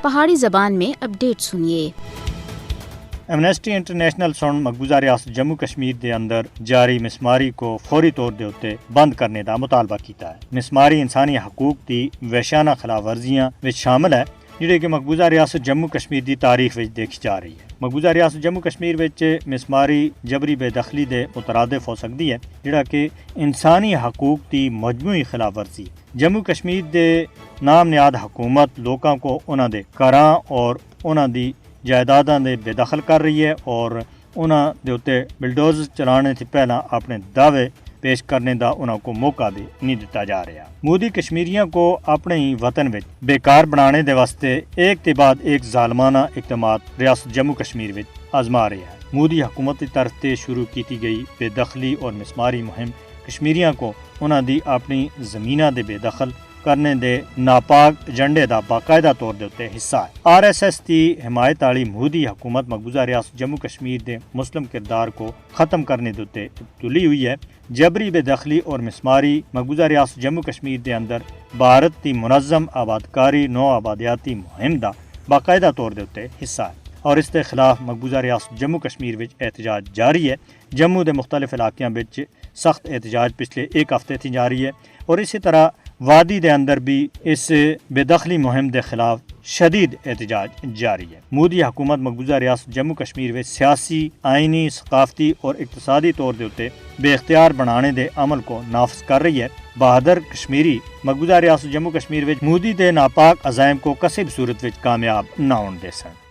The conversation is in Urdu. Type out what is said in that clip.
پہاڑی زبان میں اپڈیٹ سنیے۔ ایمنسٹی انٹرنیشنل سن مقبوضہ ریاست جموں کشمیر دے اندر جاری مسماری کو فوری طور دے اتے بند کرنے دا مطالبہ کیتا ہے۔ مسماری انسانی حقوق دی وحشیانہ خلاف ورزیاں وچ شامل ہے جڑے کہ مقبوضہ ریاست جموں کشمیر دی تاریخ وچ دیکھی جا رہی ہے۔ مقبوضہ ریاست جموں کشمیر وچ مسماری جبری بے دخلی دے مترادف ہو سکتی ہے جڑا کہ انسانی حقوق دی مجموعی خلاف ورزی ہے۔ جموں کشمیر دے نام نیاد حکومت لوکاں کو انہاں دے گھراں اور انہاں دی جائیداداں دے بے دخل کر رہی ہے اور انہاں دے اتے بلڈوز چلانے سے پہلا اپنے دعوے پیش کرنے دا انہاں کو موقع بھی نہیں دیتا جا رہا۔ مودی کشمیریوں کو اپنے ہی وطن وچ بیکار بنانے دے واسطے ایک تے بعد ایک ظالمانہ اقدامات ریاست جموں کشمیر وچ آزما رہا ہے۔ مودی حکومت کی طرف سے شروع کی گئی بے دخلی اور مسماری مہم کشمیریوں کو انہاں دی اپنی زمیناں دے بے دخل کرنے دے ناپاک ایجنڈے دا باقاعدہ طور دے اتے حصہ ہے۔ RSS دی حمایت والی مودی حکومت مقبوضہ ریاست جموں کشمیر دے مسلم کردار کو ختم کرنے دے اتے تلی ہوئی ہے۔ جبری بے دخلی اور مسماری مقبوضہ ریاست جموں کشمیر دے اندر بھارت دی منظم آبادکاری نو آبادیاتی مہم دا باقاعدہ طور دے اتے حصہ ہے اور اس کے خلاف مقبوضہ ریاست جموں کشمیر وچ احتجاج جاری ہے۔ جموں دے مختلف علاقیاں وچ سخت احتجاج پچھلے ایک ہفتے تھی جاری ہے اور اسی طرح وادی دے اندر بھی اس بے دخلی مہم دے خلاف شدید احتجاج جاری ہے۔ مودی حکومت مقبوضہ ریاست جموں کشمیر میں سیاسی، آئینی، ثقافتی اور اقتصادی طور دے اتے بے اختیار بنانے دے عمل کو نافذ کر رہی ہے۔ بہادر کشمیری مقبوضہ ریاست جموں کشمیر میں مودی دے ناپاک عزائم کو کسی بھی صورت وچ کامیاب نہ ہون دے سن۔